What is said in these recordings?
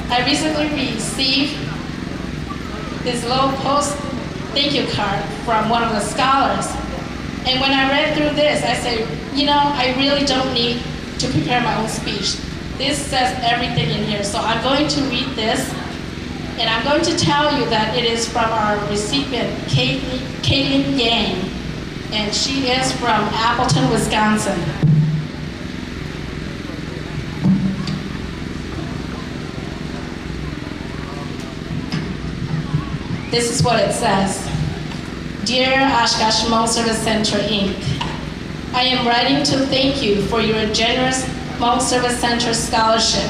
I recently received this little post thank you card from one of the scholars. And when I read through this, I said, you know, I really don't need to prepare my own speech. This says everything in here. So I'm going to read this, and I'm going to tell you that it is from our recipient, Caitlin Yang, and she is from Appleton, Wisconsin. This is what it says. Dear Oshkosh Hmong Service Center, Inc., I am writing to thank you for your generous Hmong Service Center scholarship.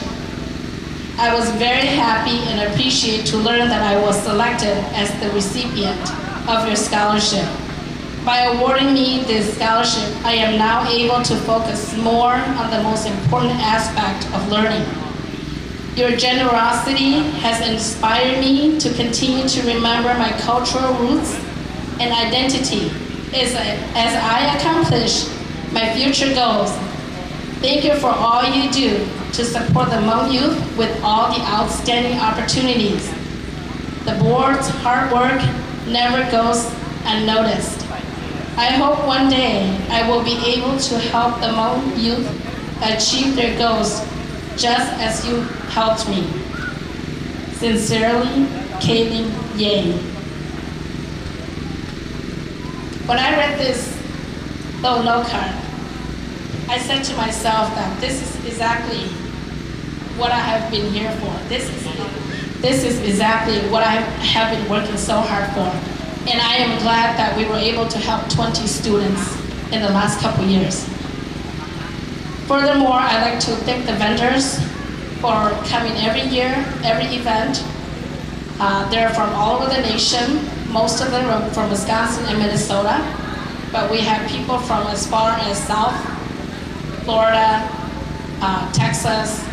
I was very happy and appreciate to learn that I was selected as the recipient of your scholarship. By awarding me this scholarship, I am now able to focus more on the most important aspect of learning. Your generosity has inspired me to continue to remember my cultural roots and identity as I accomplish my future goals. Thank you for all you do to support the Hmong youth with all the outstanding opportunities. The board's hard work never goes unnoticed. I hope one day I will be able to help the Hmong youth achieve their goals just as you helped me. Sincerely, Caitlin Yang. When I read this little note card, I said to myself that this is exactly what I have been here for. This is exactly what I have been working so hard for. And I am glad that we were able to help 20 students in the last couple years. Furthermore, I'd like to thank the vendors for coming every year, every event. They're from all over the nation. Most of them are from Wisconsin and Minnesota, but we have people from as far as South Florida, Texas,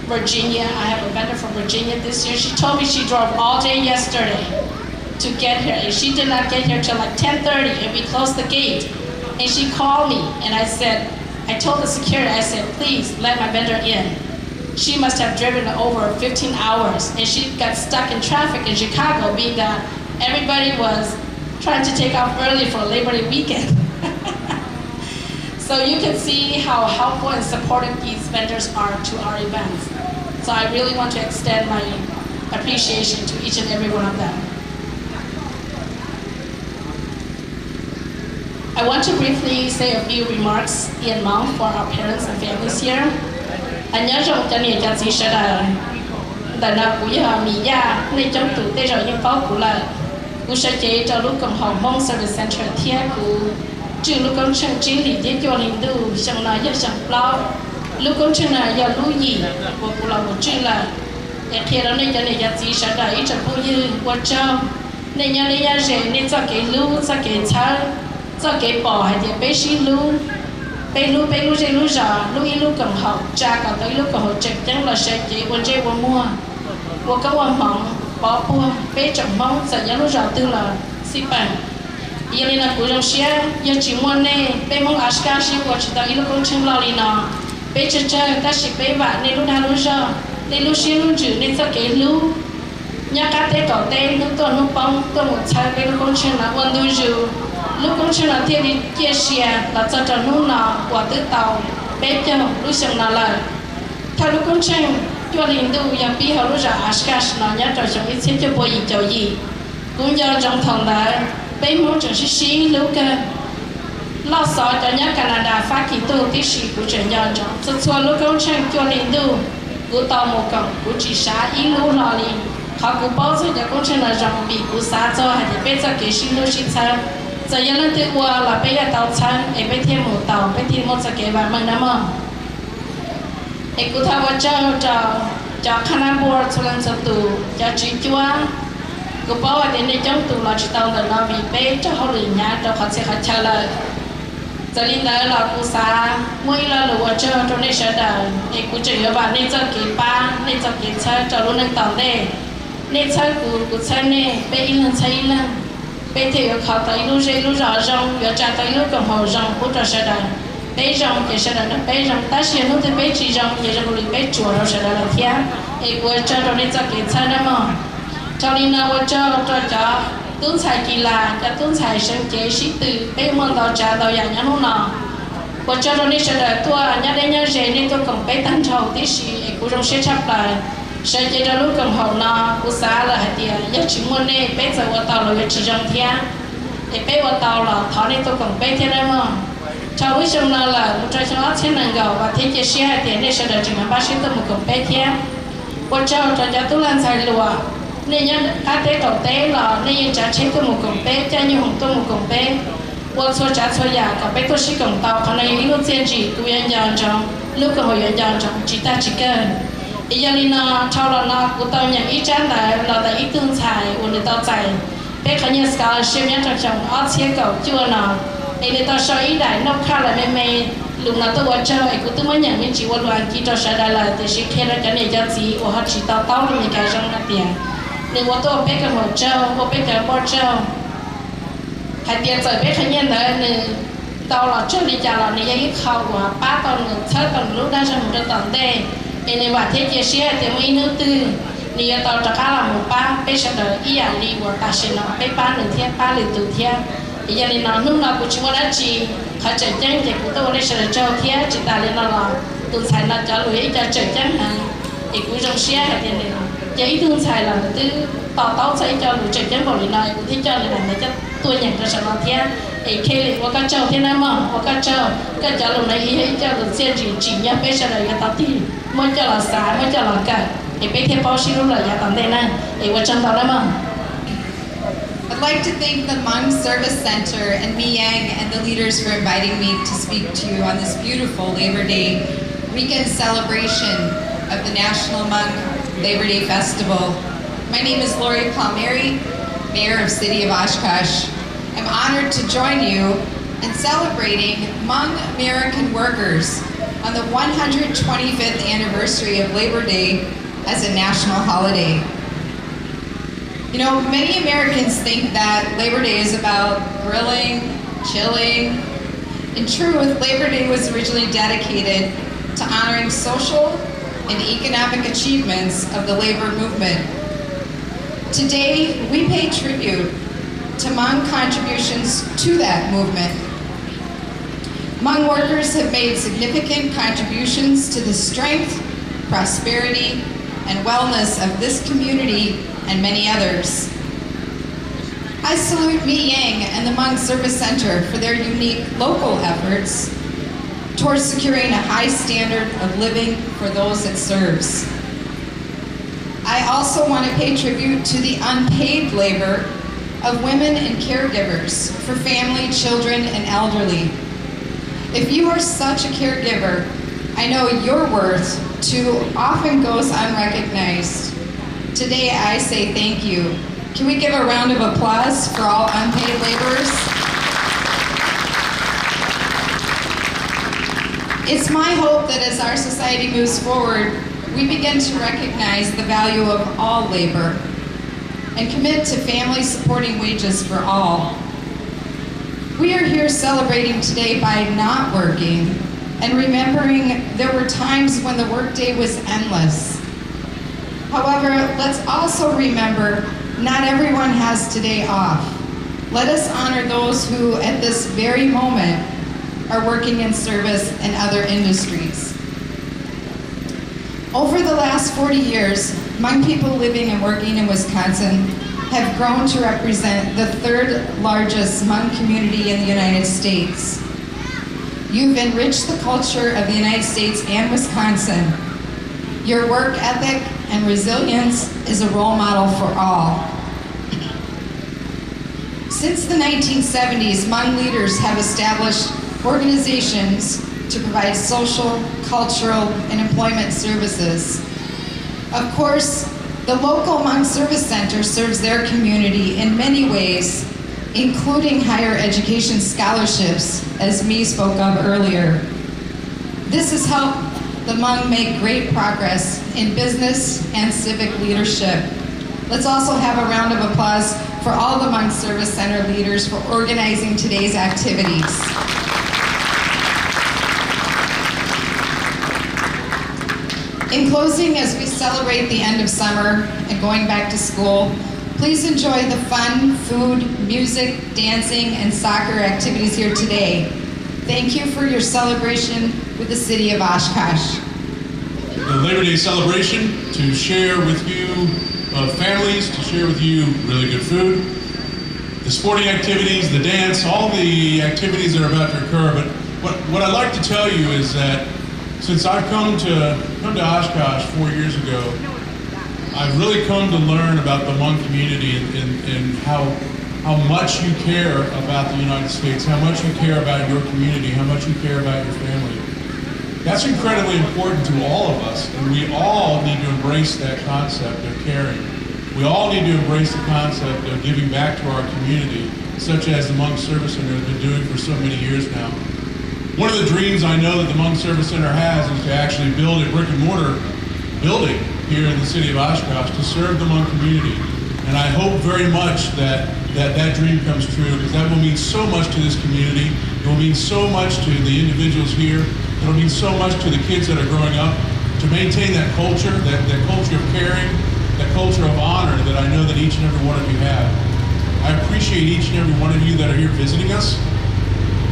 Virginia. I have a vendor from Virginia this year. She told me she drove all day yesterday to get here, and she did not get here till like 10:30, and we closed the gate. And she called me, and I told the security, I said, please let my vendor in. She must have driven over 15 hours, and she got stuck in traffic in Chicago, being that everybody was trying to take off early for Labor Day weekend. So you can see how helpful and supportive these vendors are to our events. So I really want to extend my appreciation to each and every one of them. I want to briefly say a few remarks in Hmong for our parents and families here. Anh nhớ rằng cho nên cho chị sẽ là tại nào cũng giờ mình ra nên trong tủ tê rồi những pháo của là cũng sẽ chế cho lúc cầm hồng Hmong Service Center thiết của trừ lúc công trình chỉ lý thiết cho linh du chẳng nói giờ chẳng bao lúc công trình là giờ lưu gì của là một trừ là khi đó nên cho nên cho chị sẽ là ít chẳng bao nhiêu quan trọng nên nhà nên nhà rể nên cho cái lưu cho cái cha cho cái bỏ hay thì bé xí lưu bé lưu dây lưu già lưu y lưu cầm học cha cả tới lưu cầm học trực chẳng là sẽ chỉ quan chế quan mua quan các quan mỏng bỏ bùa bé chồng mong sẽ nhớ lưu già tư là xí bằng giờ nên là của dòng xe giờ chỉ muốn này bé mong ashka xí của chỉ tao y lưu công trình lo li nó bé chơi ta chỉ bé vạ nên lưu đa lưu già nên lưu xí lưu chữ nên cho cái lưu nhà cá tê cỏ tê lưu tuần lưu bông tuần một trái bé lưu công trình là quan lưu chữ lúc công trình là thiên đi chia sẻ là cho trò nụ nọ của tư tàu bé cho lúc xong nào là theo lúc công trình cho linh du và bí hậu lúc ra ashkash nó nhớ trò xong ít xếp cho bố gì cho gì cũng do trong thằng đó bé muốn trở sĩ lúc lo sợ cho nhớ Canada phát kỳ tu tí sĩ của trở nhờ cho cho xua lúc công trình cho linh du của tàu một cổng của chỉ xã ý lúc lò li họ cũng bao giờ cho công trình là dòng bị của xã cho hay thì bé cho kế sĩ lúc sĩ sao giờ giờ nó tự qua là bây giờ tàu chăn, em bây thêm một tàu, bây thêm một cái và mang nắm không? Em cứ thao vào cho khán board cho lần sau tù, cho chị chúa, cứ bảo là đến đây trong tù là chị tàu là nó bị bé cho họ lười nhá, cho họ sẽ họ trả lời. Giờ linh đó là cú sa, mỗi là lúa cho nên sẽ đợi, em cứ chỉ ở bạn nên cho cái ba, nên cho cái chơi cho luôn nên tàu đây, nên chơi cú chơi này, bé in lần chơi in lần. Bây giờ họ tới lúc dây lúc rõ rong, giờ trả tới lúc cầm hậu rong của trò sẽ đợi. bây giờ cái sẽ là bây giờ ta sẽ nói tới bây giờ bây giờ người bây chùa nó sẽ là thiên ấy vừa cho nó đi cho cái chân đó mà cho nên là vừa cho tuân sai kỳ lạ cho tuân sai sinh chế sĩ từ bây mong đào trà đào dạng nhá lúc nào vừa cho nó đi sẽ là tua nhá đây nhá dễ nên tôi cần bây tăng trầu tí sĩ ấy cũng trong sẽ chấp lại sẽ chế cho lúc cần hậu nào cũng xa là hạt tiền nhất chỉ muốn này bây giờ vừa tàu là chỉ trong thiên ấy bây vừa tàu là thọ nên tôi cần bây thiên đấy mà trong lúc trong nào là một trái trong áo trên nền gạo và thế chế xe tiền này sẽ được chỉ là 30 tấm một cổng bé thiên quan trọng cho tôi làm sai lùa nên nhá các tế đầu tế là nên trả chế tôi một cổng bé cho như hồng tôi một cổng bé quan số trả số giả cả bé tôi chỉ cổng tàu còn này lúc tiền chỉ tôi yên dọn trong lúc cơ hội yên dọn trong chỉ ta chỉ cần ý gia đình nó sau đó nó của tao nhận ý chán là tại ý tương xài của người tao chạy bé khởi nhiên scholarship nhá trong áo xe cậu chưa nào để tao soi ý đại nó khá là mê lúc nào tôi quan chơi cũng tôi mới nhận mình chỉ quan đoàn khi tao sẽ đại là để sẽ khen cái này cho gì của họ chỉ tao được mình cái trong tiền nên tôi biết cái hỗ trợ tôi biết cái hỗ trợ hay tiền rồi biết khởi nhiên đấy nên tao là trước đi chào là này cái khâu của ba tao thất tao lúc đó trong một trận tận đây nên và thế chia sẻ thì mấy nữ tư nên tao cho khá là một ba biết sẽ đợi ý ảnh đi của ta sẽ nó biết ba lần thiên ba lần từ thiên bây giờ nên nó lúc nào cũng chỉ muốn là chỉ họ chạy chân thì cũng tôi đây sẽ cho thiên chỉ ta lên nó là tôi xài nó cho lưỡi cho chạy chân hàng thì cũng trong xe hay tiền này giấy tôi xài là từ tao sẽ cho lưỡi chạy chân vào lưỡi này cũng thích cho lưỡi này cho tôi nhận cho sản thiên thì khi thì có các châu thiên nam mà có các cháu lúc này ý cho được xe chỉ nhớ bây giờ là cái tao thì mới cho là xài mới cho là cả thì bây giờ bao nhiêu là giá tầm đây nè thì qua chân tao đấy mà. I'd like to thank the Hmong Service Center and VANG and the leaders for inviting me to speak to you on this beautiful Labor Day weekend celebration of the National Hmong Labor Day Festival. My name is Lori Palmieri, Mayor of City of Oshkosh. I'm honored to join you in celebrating Hmong American workers on the 125th anniversary of Labor Day as a national holiday. You know, many Americans think that Labor Day is about grilling, chilling. In truth, Labor Day was originally dedicated to honoring social and economic achievements of the labor movement. Today, we pay tribute to Hmong contributions to that movement. Hmong workers have made significant contributions to the strength, prosperity, and wellness of this community and many others. I salute Mi Yang and the Hmong Service Center for their unique local efforts towards securing a high standard of living for those it serves. I also want to pay tribute to the unpaid labor of women and caregivers for family, children, and elderly. If you are such a caregiver, I know your worth too often goes unrecognized. Today I say thank you. Can we give a round of applause for all unpaid laborers? It's my hope that as our society moves forward, we begin to recognize the value of all labor and commit to family supporting wages for all. We are here celebrating today by not working and remembering there were times when the workday was endless. However, let's also remember not everyone has today off. Let us honor those who at this very moment are working in service and other industries. Over the last 40 years, Hmong people living and working in Wisconsin have grown to represent the third largest Hmong community in the United States. You've enriched the culture of the United States and Wisconsin. Your work ethic and resilience is a role model for all. Since the 1970s, Hmong leaders have established organizations to provide social, cultural, and employment services. Of course, the local Hmong Service Center serves their community in many ways, including higher education scholarships, as Mi spoke of earlier. This has helped the Hmong make great progress in business and civic leadership. Let's also have a round of applause for all the Hmong Service Center leaders for organizing today's activities. In closing, as we celebrate the end of summer and going back to school, please enjoy the fun, food, music, dancing, and soccer activities here today. Thank you for your celebration with the city of Oshkosh. The Labor Day celebration to share with you families, to share with you really good food, the sporting activities, the dance, all the activities that are about to occur. But what I'd like to tell you is that since I've come to Oshkosh 4 years ago, I've really come to learn about the Hmong community and how much you care about the United States, how much you care about your community, how much you care about your family. That's incredibly important to all of us, and we all need to embrace that concept of caring. We all need to embrace the concept of giving back to our community, such as the Hmong Service Center has been doing for so many years now. One of the dreams I know that the Hmong Service Center has is to actually build a brick and mortar building here in the city of Oshkosh to serve the Hmong community. And I hope very much that dream comes true, because that will mean so much to this community. It will mean so much to the individuals here. It will mean so much to the kids that are growing up, to maintain that culture of caring, that culture of honor that I know that each and every one of you have. I appreciate each and every one of you that are here visiting us.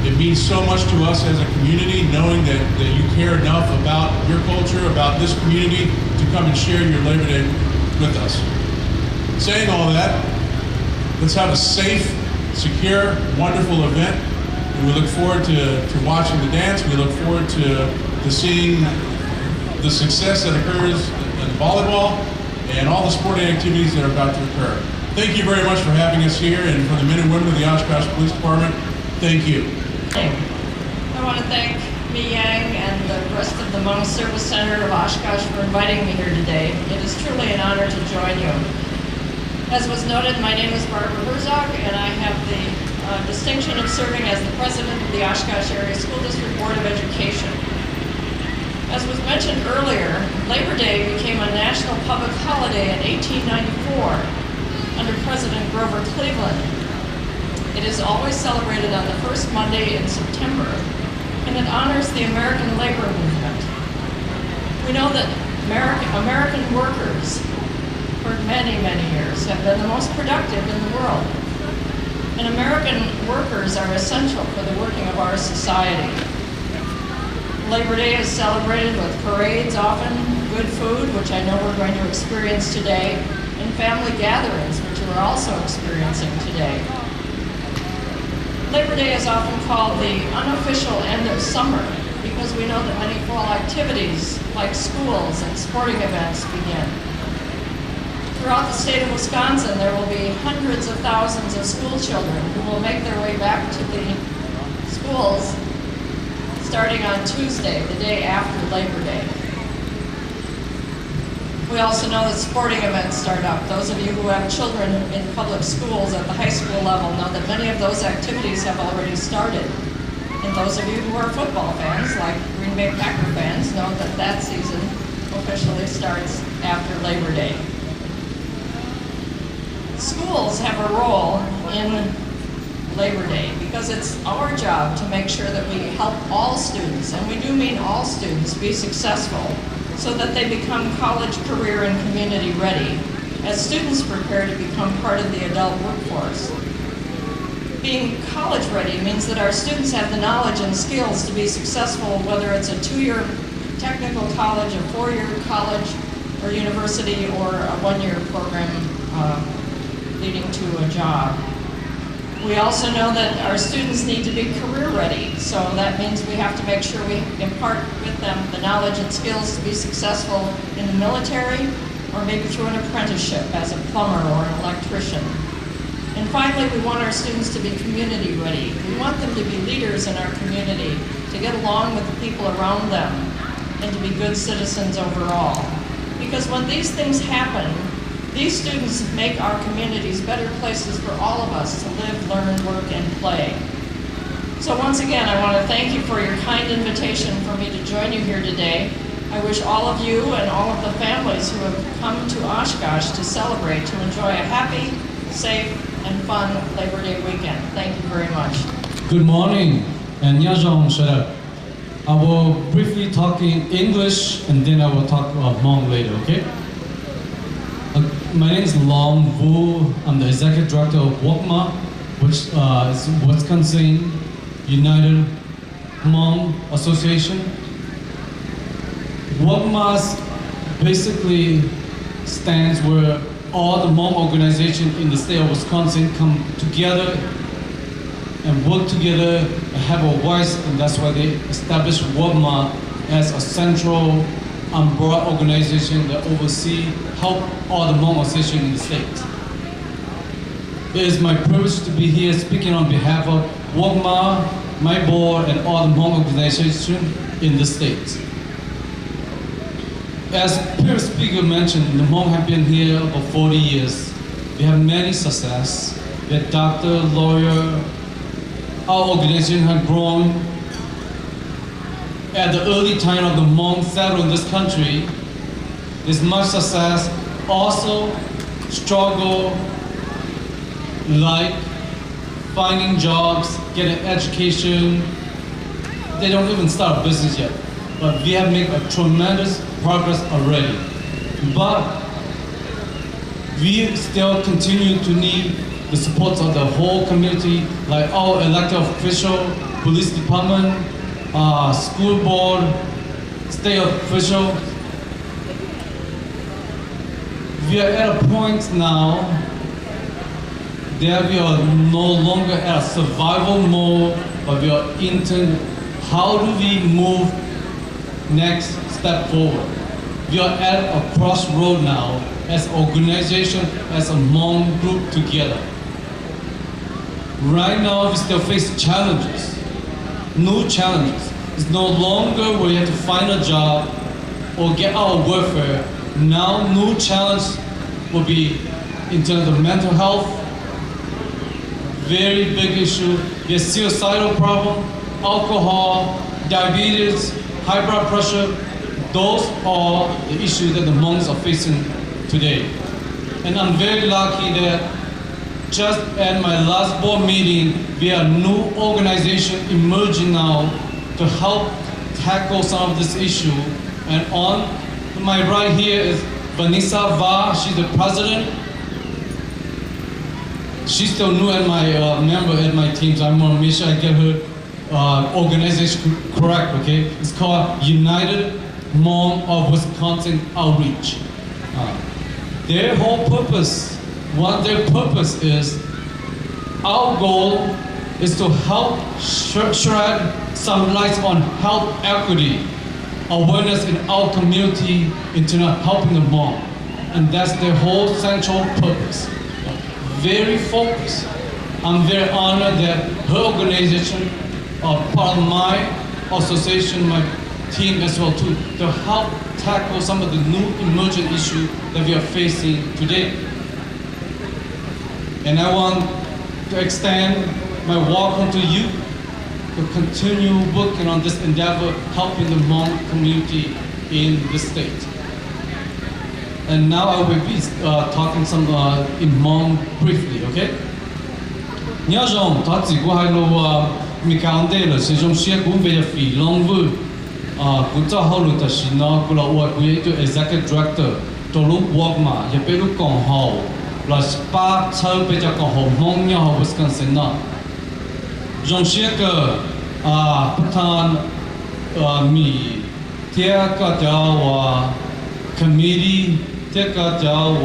It means so much to us as a community, knowing that you care enough about your culture, about this community, to come and share your Labor Day with us. Saying all that, let's have a safe, secure, wonderful event. And we look forward to watching the dance. We look forward to seeing the success that occurs in volleyball and all the sporting activities that are about to occur. Thank you very much for having us here, and for the men and women of the Oshkosh Police Department, thank you. I want to thank VANG and the rest of the Hmong Service Center of Oshkosh for inviting me here today. It is truly an honor to join you. As was noted, my name is Barbara Herzog, and I have the distinction of serving as the president of the Oshkosh Area School District Board of Education. As was mentioned earlier, Labor Day became a national public holiday in 1894 under President Grover Cleveland. It is always celebrated on the first Monday in September, and it honors the American labor movement. We know that American workers for many, many years have been the most productive in the world. And American workers are essential for the working of our society. Labor Day is celebrated with parades often, good food, which I know we're going to experience today, and family gatherings, which we're also experiencing today. Labor Day is often called the unofficial end of summer because we know that many fall activities like schools and sporting events begin. Throughout the state of Wisconsin, there will be hundreds of thousands of school children who will make their way back to the schools starting on Tuesday, the day after Labor Day. We also know that sporting events start up. Those of you who have children in public schools at the high school level know that many of those activities have already started. And those of you who are football fans, like Green Bay Packer fans, know that that season officially starts after Labor Day. Schools have a role in Labor Day because it's our job to make sure that we help all students, and we do mean all students, be successful so that they become college, career, and community ready as students prepare to become part of the adult workforce. Being college ready means that our students have the knowledge and skills to be successful, whether it's a 2-year technical college, a 4-year college or university, or a 1-year program leading to a job. We also know that our students need to be career ready, so that means we have to make sure we impart with them the knowledge and skills to be successful in the military, or maybe through an apprenticeship as a plumber or an electrician. And finally, we want our students to be community ready. We want them to be leaders in our community, to get along with the people around them, and to be good citizens overall. Because when these things happen, these students make our communities better places for all of us to live, learn, work, and play. So once again, I want to thank you for your kind invitation for me to join you here today. I wish all of you and all of the families who have come to Oshkosh to celebrate to enjoy a happy, safe, and fun Labor Day weekend. Thank you very much. Good morning, and XIONG. I will briefly talk in English and then I will talk Hmong later, okay? My name is Long Vu. I'm the executive director of WANGLUE, which is Wisconsin United Hmong Association. WANGLUE basically stands where all the Hmong organizations in the state of Wisconsin come together and work together and have a voice, and that's why they established WANGLUE as a central umbrella organization that help all the Hmong associations in the state. It is my privilege to be here speaking on behalf of WANGLUE, my board, and all the Hmong organizations in the state. As previous speaker mentioned, the Hmong have been here for 40 years. We have many success. We are doctor, lawyer. Our organization has grown. At the early time of the Hmong settled in this country, there's much success. Also, struggle like finding jobs, getting education. They don't even start a business yet, but we have made a tremendous progress already. But we still continue to need the support of the whole community, like our elected official, police department, school board, state official. We are at a point now that we are no longer at a survival mode, but we are into how do we move next step forward. We are at a crossroad now as an organization, as a Hmong group together. Right now, we still face challenges, new challenges. It's no longer where you have to find a job or get out of welfare. Now, new challenge will be in terms of mental health, very big issue. There's suicidal problem, alcohol, diabetes, high blood pressure. Those are the issues that the Hmongs are facing today. And I'm very lucky that just at my last board meeting, we are a new organization emerging now to help tackle some of this issue. And on my right here is Vanessa Va, she's the president. She's still new at my member at my team, so I'm gonna make sure I get her organization correct, okay? It's called United Hmong of Wisconsin Outreach. Their whole purpose, what their purpose is, our goal is to help shed some light on health equity, awareness in our community, in terms of helping the Hmong. And that's their whole central purpose. Very focused. I'm very honored that her organization, part of my association, my team as well too, to help tackle some of the new emerging issues that we are facing today. And I want to extend my welcome to you to continue working on this endeavor, helping the Hmong community in the state. And now I will be talking some in Hmong briefly, okay? NKAAJ ta chỉ có hai lô mi cao đây là sử dụng xe cũng về phi long vư cũng cho hậu lực ta chỉ nó cũng là uất cũng như executive director cho lúc work mà giờ bây lúc còn hậu là ba chơi bây giờ còn hậu Hmong nhau hậu Wisconsin nó dùng xe cái bất thàn mi theo cái giáo committee theo cái giáo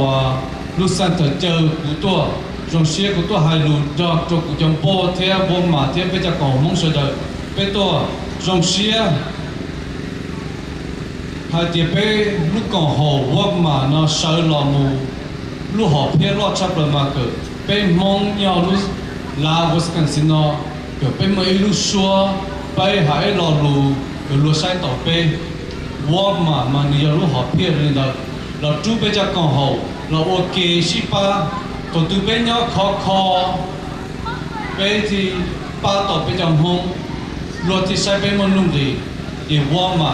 lúc center chơi của tôi trong xe của tôi hai luôn cho của trong bộ theo bộ mà theo bây giờ còn mong sợ đời bây tôi trong xe hai tiệp bây lúc còn hồ quốc mà nó sợ lò mù lúc họ phía lo chấp là mà cứ bây mong nhau lúc là Wisconsin nó cứ bây mấy lúc xua bây hai lò lù cứ lúc sai tàu bây quốc mà nhiều lúc họ phía lên đó là chú bây giờ còn hồ là ok ship ba tụi tôi bên nhau khó bây thì ba tàu bây giờ Hmong luật thì sai bên mình luôn thì qua mà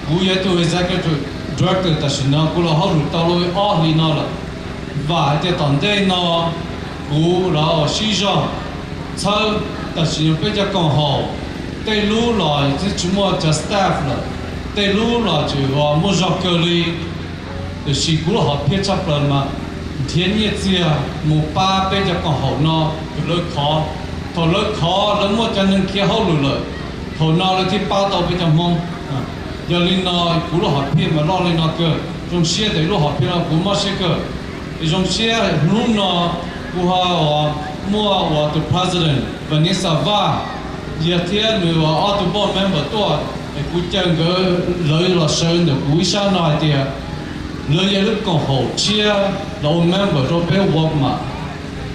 cú ye tôi executive director ta xin nó cú là họ rút tàu lối ở đi nó là và cái tận đây nó cú là sĩ do sau ta xin bây giờ còn họ tây lú là chúng mua cho staff là tây lú là chỉ có mua dọc cơ li để xí cú họ biết chấp lần mà thiên nhiên chia một ba bên cho còn hậu nó lối khó thầu lối khó lối mua cho nên kia hậu lười thầu nó làที่ป้าtàu bên trong mông giờ lên nó cú là họ biết mà lo lên nó cơ trong xe để lo họ biết là cú mất xe cơ trong xe lúc nó cú họ mua của the president và những sao va giờ thiên người ở tụ board member tôi cú chân cái lời là sơn được cú sao nói thì lời giờ lúc còn hậu chia là member cho bé work mà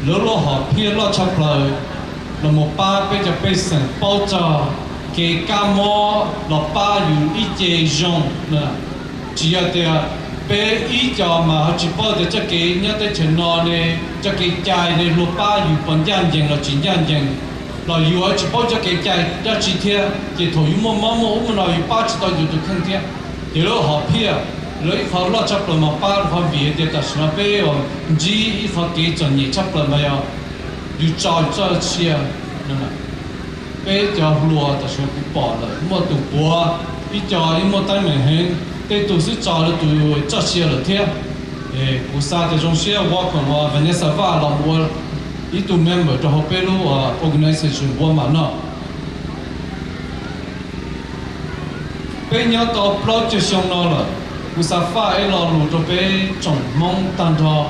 lỡ lo họ biết lo chấp lời là một ba bây giờ bây giờ bao giờ cái cam mò là baอยู่อีเจยงนะchỉ là thì bé ý cho mà họ chỉ bao giờ cho cái nhớ tới chuyện nó này cho cái trái này là baอยู่本样人了真样人làอยู่họ chỉ bao giờ cái trái cho chỉ theo chỉ thôi mua mà làอยู่ba chỉ taoอยู่được không theo thì lúc họ biết lúc họ lo chấp là mà ba họ về thì ta sẽ bé họ chỉ họ cái chuyện gì chấp là màอยู่cho chia nè bây giờ lúa ta sẽ cũng bỏ rồi mua tủ bùa bây giờ mua tay mình hen để tủ sẽ cho là tủ cho xe là thế cú sa thì trong xe work mà Vanessa va là mua ít tủ member cho họ bây lúc organization mua mà nó bây giờ tao project xong nó là cú sa pha ấy là lúa cho bây trồng mong tan thọ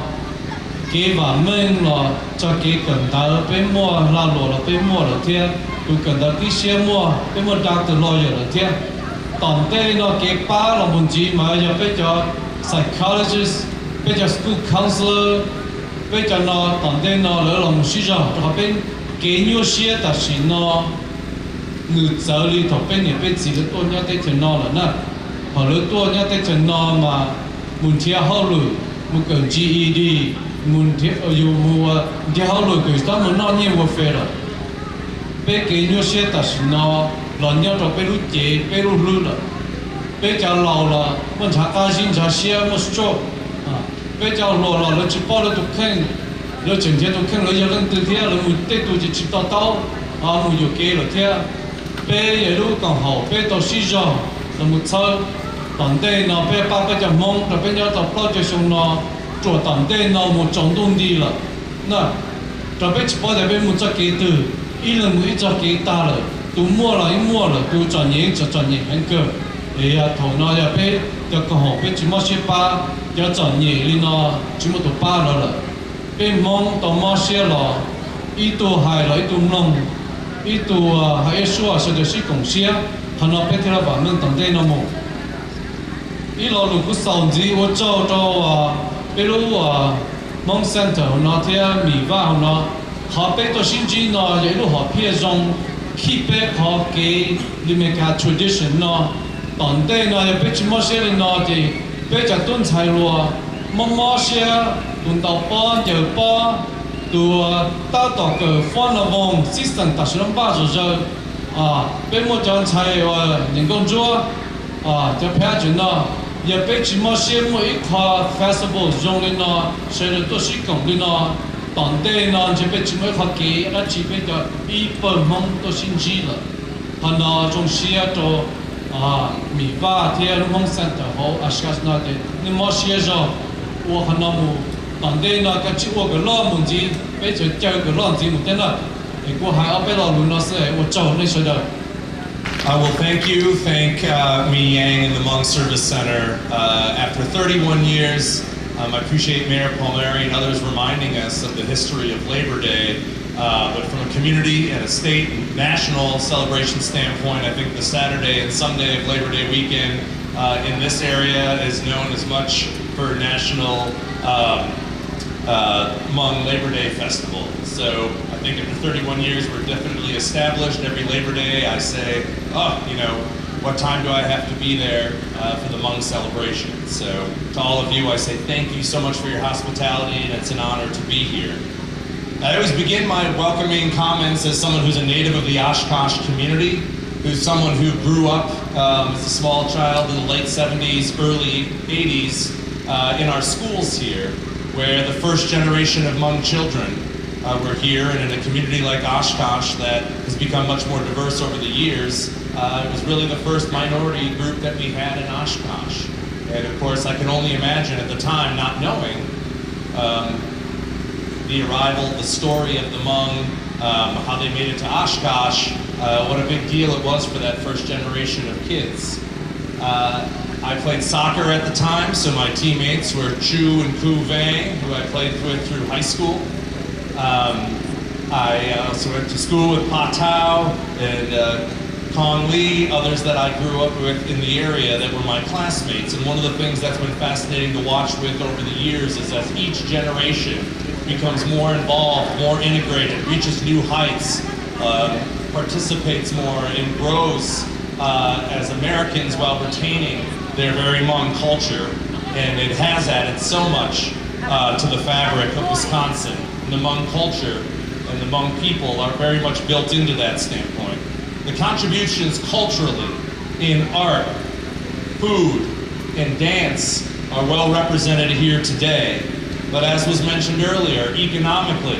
cái và mình là cho cái cần ta bây mua là lúa là bây mua là thế tôi cần đặt cái xe mua cái một đặc từ lo giờ là thế tổng thể nó cái ba là một gì mà giờ bây giờ psychologist bây giờ school counselor bây giờ nó tổng thể nó là một sự rồi cho bên cái nhiều xe ta chỉ nó người trợ lý thọ bên này bên chỉ là tôi nhớ tới chuyện nó là nè họ lớn tôi nhớ tới chuyện nó mà muốn theo hậu lùi muốn cần GED muốn theo yêu mua theo hậu lùi cái đó muốn nó nhiều phê rồi bây cái nhiều xe ta chỉ nó là nhau cho bây lúc chế bây lúc lư là bây giờ lâu là mình chả cá xin chả xe một số bây giờ lâu là nó chỉ bao là tụi khen nó chừng thế tụi khen nó giờ lên từ thế là mình tết tụi chỉ tao mình nhiều kế là thế bây giờ lúc còn hậu bây tao xí giờ là một sơ tận đây nó bây ba bây giờ mong rồi bây giờ tao bao giờ xong nó chỗ tận đây nó một trong đông đi là nè rồi bây giờ bao giờ bây một cái kế từ ý là mỗi cho cái ta là tôi mua là tôi chọn nhẹ hơn cơ thì thầu nó giờ bé giờ còn học bé chỉ mua xe ba giờ chọn nhẹ lên nó chỉ mua tụ ba rồi là bé mong tàu mua xe là ý tụ hai là ý tụ nông ý tụ hai số sẽ được sử dụng xe hắn nó bé thì là bản mình tận đây nó một ý là lúc cứ sau gì tôi cho bé lúc mong center nó thì mỹ va nó họ bây giờ sinh chỉ nó vậy lúc họ phía trong khi bé họ cái mình cái tradition nó tận đây nó bây giờ mua xe nó thì bây giờ tuân thay luôn mua xe tuân tàu bao giờ bao từ ta tàu cái phone là vòng system ta sử dụng bao giờ bây giờ chọn thay nhân công chúa cho phải chuyện nó giờ bây giờ mua xe mua ít khoa festival dùng lên nó sẽ được tổ chức công lên nó tận đây nó chỉ biết chỉ mới học kỹ, nó chỉ biết cho ít phần mong tôi xin chỉ là, hắn nó trong xe cho mỹ va thì Hmong Center họ askas nó thì nhưng mà xe rồi, hắn nó mu tận đây nó cái chịu cái lo muốn gì, bây giờ chơi cái lo gì một thế nào, thì cô hai ở bên đó luôn nó sẽ, tôi cho nó sẽ được. Well, thank you. Thank Mi Yang and the Hmong Service Center. After 31 years, I appreciate Mayor Palmieri and others reminding us of the history of Labor Day. But from a community and a state and national celebration standpoint, I think the Saturday and Sunday of Labor Day weekend in this area is known as much for National Hmong Labor Day Festival. So I think after 31 years, we're definitely established. Every Labor Day, I say, what time do I have to be there for the Hmong celebration? So to all of you, I say thank you so much for your hospitality, and it's an honor to be here. I always begin my welcoming comments as someone who's a native of the Oshkosh community, who's someone who grew up as a small child in the late 70s, early 80s in our schools here, where the first generation of Hmong children we're here, and in a community like Oshkosh that has become much more diverse over the years, it was really the first minority group that we had in Oshkosh. And of course, I can only imagine at the time, not knowing the arrival, the story of the Hmong, how they made it to Oshkosh, what a big deal it was for that first generation of kids. I played soccer at the time, so my teammates were Chu and Ku VANG, who I played with through high school. I also went to school with Pa Tao and Kong Lee, others that I grew up with in the area that were my classmates. And one of the things that's been fascinating to watch with over the years is as each generation becomes more involved, more integrated, reaches new heights, participates more, and grows as Americans while retaining their very Hmong culture. And it has added so much to the fabric of Wisconsin. And the Hmong culture and the Hmong people are very much built into that standpoint. The contributions culturally in art, food, and dance are well represented here today. But as was mentioned earlier, economically,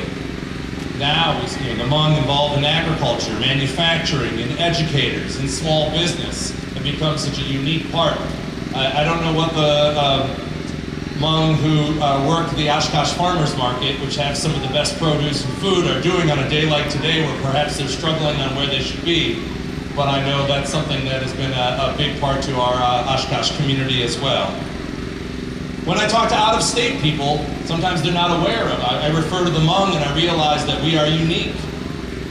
now we see the Hmong involved in agriculture, manufacturing, and educators, and small business have become such a unique part. I don't know what the Hmong who work the Oshkosh Farmers Market, which have some of the best produce and food, are doing on a day like today where perhaps they're struggling on where they should be. But I know that's something that has been a big part to our Oshkosh community as well. When I talk to out-of-state people, sometimes they're not aware of. I refer to the Hmong and I realize that we are unique.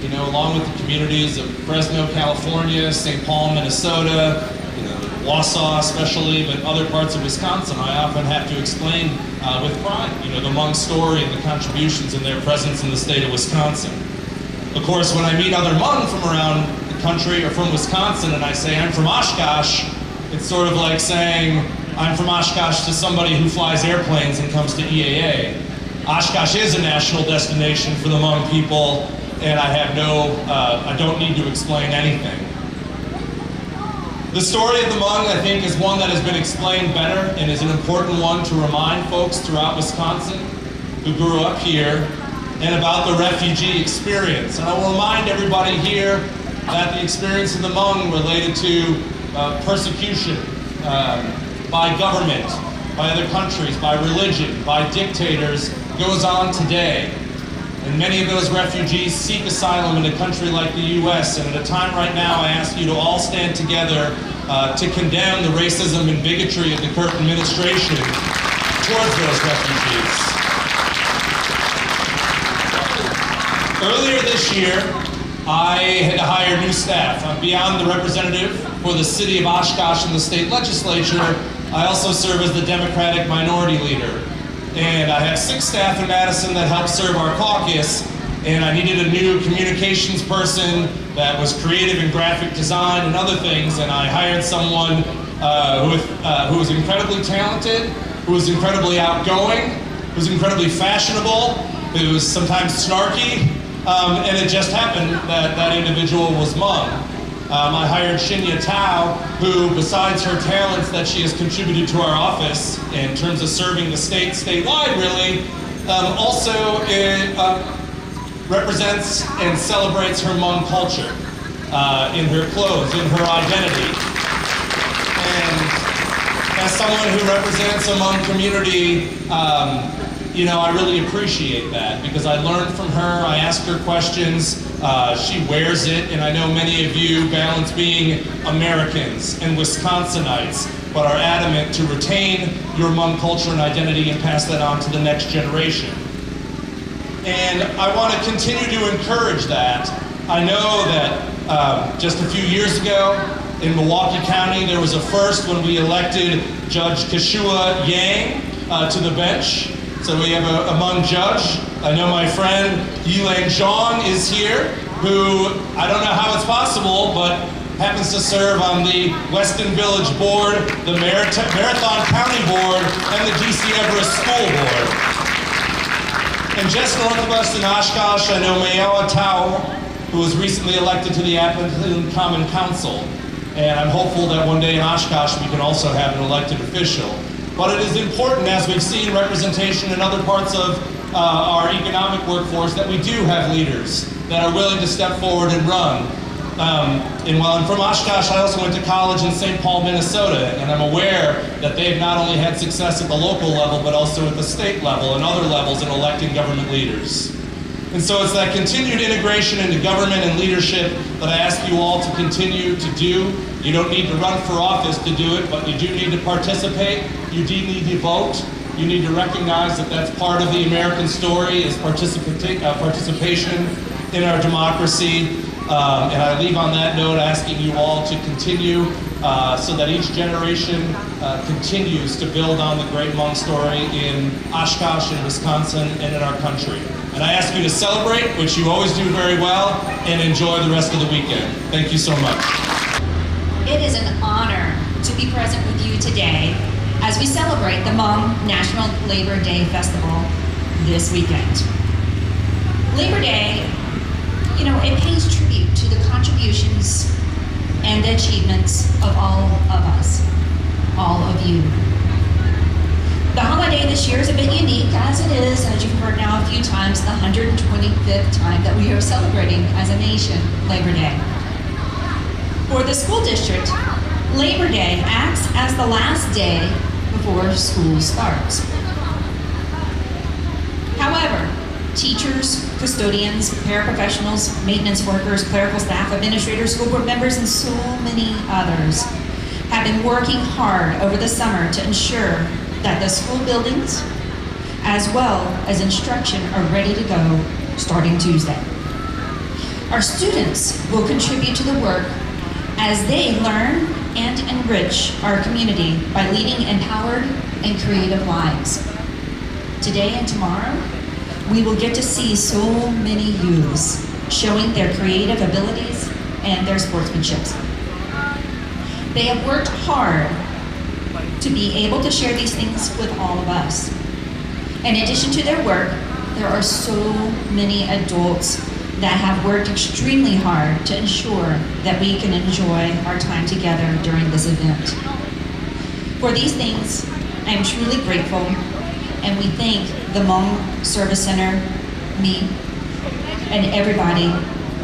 You know, along with the communities of Fresno, California, St. Paul, Minnesota, Wausau especially, but other parts of Wisconsin, I often have to explain with pride, the Hmong story and the contributions and their presence in the state of Wisconsin. Of course, when I meet other Hmong from around the country or from Wisconsin and I say I'm from Oshkosh, it's sort of like saying I'm from Oshkosh to somebody who flies airplanes and comes to EAA. Oshkosh is a national destination for the Hmong people, and I don't need to explain anything. The story of the Hmong, I think, is one that has been explained better and is an important one to remind folks throughout Wisconsin who grew up here and about the refugee experience. And I will remind everybody here that the experience of the Hmong related to persecution by government, by other countries, by religion, by dictators goes on today. And many of those refugees seek asylum in a country like the U.S. And at a time right now, I ask you to all stand together to condemn the racism and bigotry of the current administration towards those refugees. Earlier this year, I had to hire new staff. I'm beyond the representative for the city of Oshkosh in the state legislature. I also serve as the Democratic minority leader. And I have 6 staff in Madison that help serve our caucus, and I needed a new communications person that was creative in graphic design and other things, and I hired someone who was incredibly talented, who was incredibly outgoing, who was incredibly fashionable, who was sometimes snarky, and it just happened that that individual was Hmong. I hired Shinya Tao, who, besides her talents that she has contributed to our office in terms of serving the state, statewide really, also represents and celebrates her Hmong culture in her clothes, in her identity. And as someone who represents a Hmong community, I really appreciate that because I learned from her, I asked her questions, she wears it, and I know many of you balance being Americans and Wisconsinites, but are adamant to retain your Hmong culture and identity and pass that on to the next generation. And I want to continue to encourage that. I know that just a few years ago in Milwaukee County, there was a first when we elected Judge Kashua Yang to the bench. So we have a Hmong judge. I know my friend Yilang Zhang is here, who I don't know how it's possible, but happens to serve on the Weston Village Board, the Marathon County Board, and the DC Everest School Board. And just north of us in Oshkosh, I know Mayowa Tao, who was recently elected to the Appleton Common Council. And I'm hopeful that one day in Oshkosh we can also have an elected official. But it is important, as we've seen representation in other parts of our economic workforce that we do have leaders that are willing to step forward and run. And while I'm from Oshkosh, I also went to college in St. Paul, Minnesota, and I'm aware that they've not only had success at the local level, but also at the state level and other levels in electing government leaders. And so it's that continued integration into government and leadership that I ask you all to continue to do. You don't need to run for office to do it, but you do need to participate. You do need to vote. You need to recognize that that's part of the American story, is participation in our democracy. And I leave on that note asking you all to continue so that each generation continues to build on the great Hmong story in Oshkosh, in Wisconsin, and in our country. And I ask you to celebrate, which you always do very well, and enjoy the rest of the weekend. Thank you so much. It is an honor to be present with you today as we celebrate the Hmong National Labor Day Festival this weekend. Labor Day, you know, it pays tribute to the contributions and the achievements of all of us, all of you. The holiday this year is a bit unique, as it is, as you've heard now a few times, the 125th time that we are celebrating as a nation Labor Day. For the school district, Labor Day acts as the last day before school starts. However, teachers, custodians, paraprofessionals, maintenance workers, clerical staff, administrators, school board members, and so many others have been working hard over the summer to ensure that the school buildings, as well as instruction, are ready to go starting Tuesday. Our students will contribute to the work as they learn and enrich our community by leading empowered and creative lives. Today and tomorrow, we will get to see so many youths showing their creative abilities and their sportsmanship. They have worked hard to be able to share these things with all of us. In addition to their work, there are so many adults that have worked extremely hard to ensure that we can enjoy our time together during this event. For these things, I am truly grateful, and we thank the Hmong Service Center, me, and everybody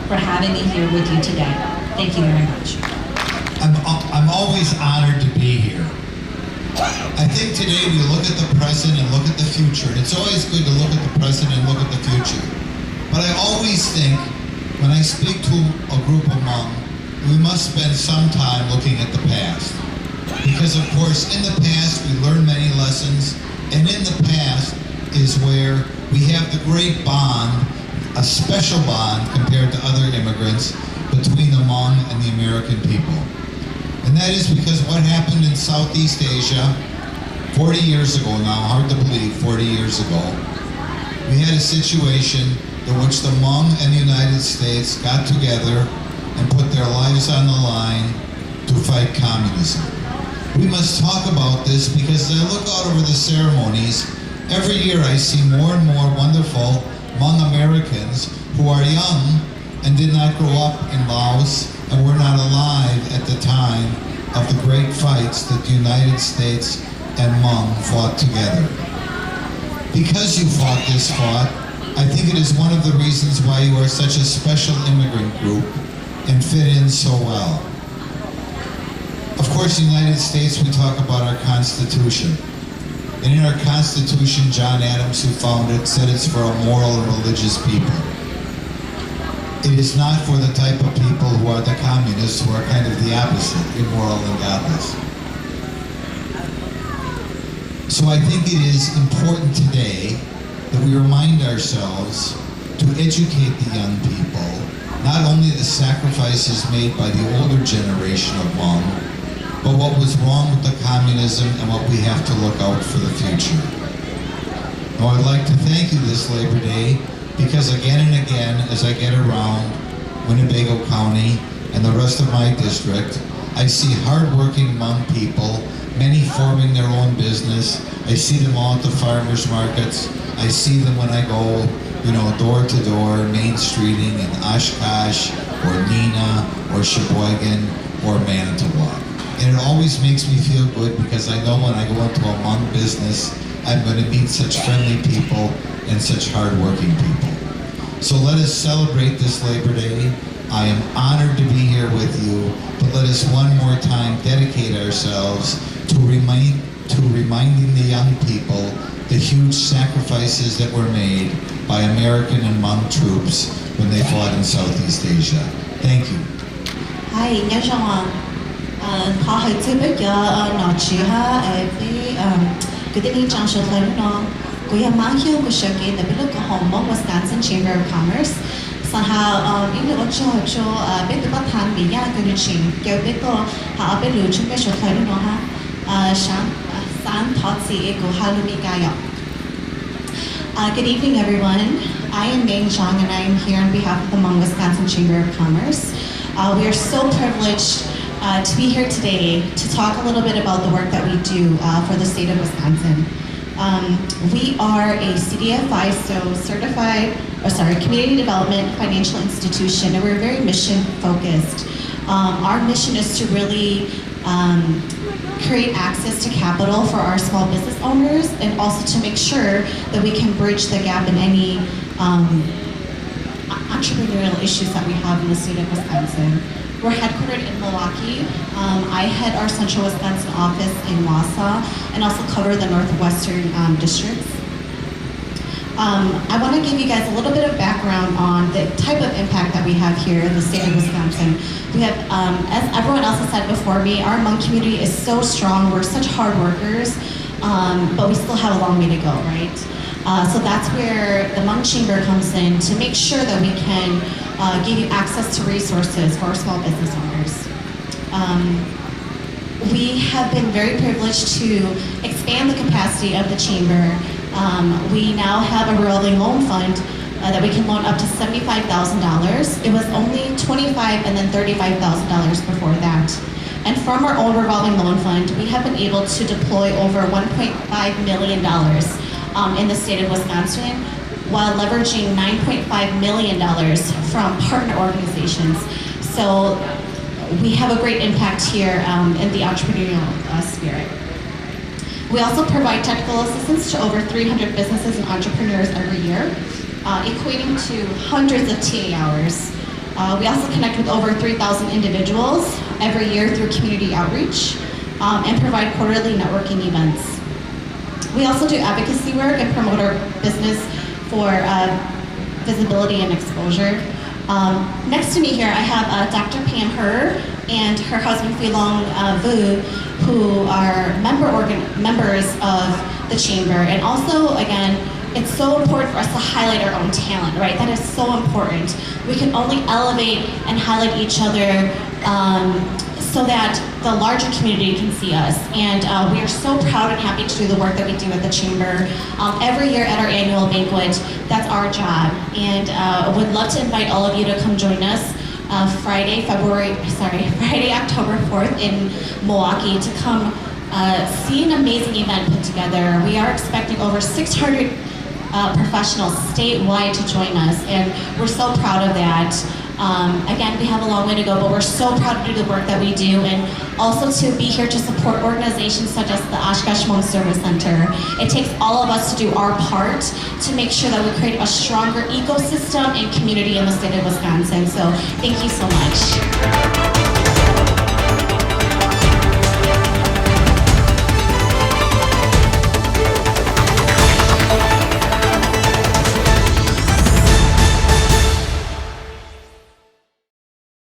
for having me here with you today. Thank you very much. I'm always honored to be here. I think today we look at the present and look at the future. And it's always good to look at the present and look at the future. But I always think when I speak to a group of Hmong, we must spend some time looking at the past. Because of course, in the past we learn many lessons, and in the past is where we have the great bond, a special bond compared to other immigrants between the Hmong and the American people. And that is because what happened in Southeast Asia 40 years ago now, hard to believe, 40 years ago, we had a situation in which the Hmong and the United States got together and put their lives on the line to fight communism. We must talk about this because as I look out over the ceremonies, every year I see more and more wonderful Hmong Americans who are young and did not grow up in Laos and were not alive at the time of the great fights that the United States and Hmong fought together. Because you fought this fight, I think it is one of the reasons why you are such a special immigrant group and fit in so well. Of course, in the United States, we talk about our Constitution. And in our Constitution, John Adams, who founded it, said it's for a moral and religious people. It is not for the type of people who are the communists, who are kind of the opposite, immoral and godless. So I think it is important today that we remind ourselves to educate the young people, not only the sacrifices made by the older generation of Hmong, but what was wrong with the communism and what we have to look out for the future. Now I'd like to thank you this Labor Day because again and again, as I get around Winnebago County and the rest of my district, I see hardworking Hmong people, many forming their own business. I see them all at the farmers markets. I see them when I go, door to door, Main Streeting in Oshkosh, or Neenah, or Sheboygan, or Manitowoc. And it always makes me feel good because I know when I go into a Hmong business, I'm going to meet such friendly people and such hardworking people. So let us celebrate this Labor Day. I am honored to be here with you, but let us one more time dedicate ourselves to reminding the young people the huge sacrifices that were made by American and Hmong troops when they fought in Southeast Asia. Thank you. Hi, nhớ rằng họ hơi chưa biết giờ nói chuyện ha với cái tin trang số lớn nó cũng là mang hiệu của sự kiện tại vì lúc có Hmong Wisconsin Chamber of Commerce sau ha những người cho biết được bắt thằng bị gia cái chuyện kêu biết to họ biết lựa chọn cái số lớn nó ha sáng thoát gì của Halumikaya. Good evening, everyone. I am XIONG, and I am here on behalf of the Hmong Wisconsin Chamber of Commerce. We are so privileged to be here today to talk a little bit about the work that we do for the state of Wisconsin. We are a CDFI, so Community Development Financial Institution, and we're very mission focused. Our mission is to really create access to capital for our small business owners and also to make sure that we can bridge the gap in any entrepreneurial issues that we have in the state of Wisconsin. We're headquartered in Milwaukee. I head our Central Wisconsin office in Wausau and also cover the Northwestern districts. I want to give you guys a little bit of background on the type of impact that we have here in the state of Wisconsin. We have, as everyone else has said before me, our Hmong community is so strong. We're such hard workers, but we still have a long way to go, right? So that's where the Hmong Chamber comes in to make sure that we can give you access to resources for our small business owners. We have been very privileged to expand the capacity of the Chamber. We now have a revolving loan fund that we can loan up to $75,000. It was only $25,000 and then $35,000 before that. And from our own revolving loan fund, we have been able to deploy over $1.5 million in the state of Wisconsin, while leveraging $9.5 million from partner organizations. So we have a great impact here in the entrepreneurial spirit. We also provide technical assistance to over 300 businesses and entrepreneurs every year, equating to hundreds of TA hours. We also connect with over 3,000 individuals every year through community outreach and provide quarterly networking events. We also do advocacy work and promote our business for visibility and exposure. Next to me here, I have Dr. Pam Her and her husband Phi Long Vu, who are members of the Chamber. And also, again, it's so important for us to highlight our own talent, right? That is so important. We can only elevate and highlight each other so that the larger community can see us. And we are so proud and happy to do the work that we do at the Chamber. Every year at our annual banquet, that's our job. And would love to invite all of you to come join us Friday, October 4th in Milwaukee to come see an amazing event put together. We are expecting over 600 professionals statewide to join us, and we're so proud of that. Again, we have a long way to go, but we're so proud to do the work that we do, and also to be here to support organizations such as the Hmong Service Center. It takes all of us to do our part to make sure that we create a stronger ecosystem and community in the state of Wisconsin. So thank you so much.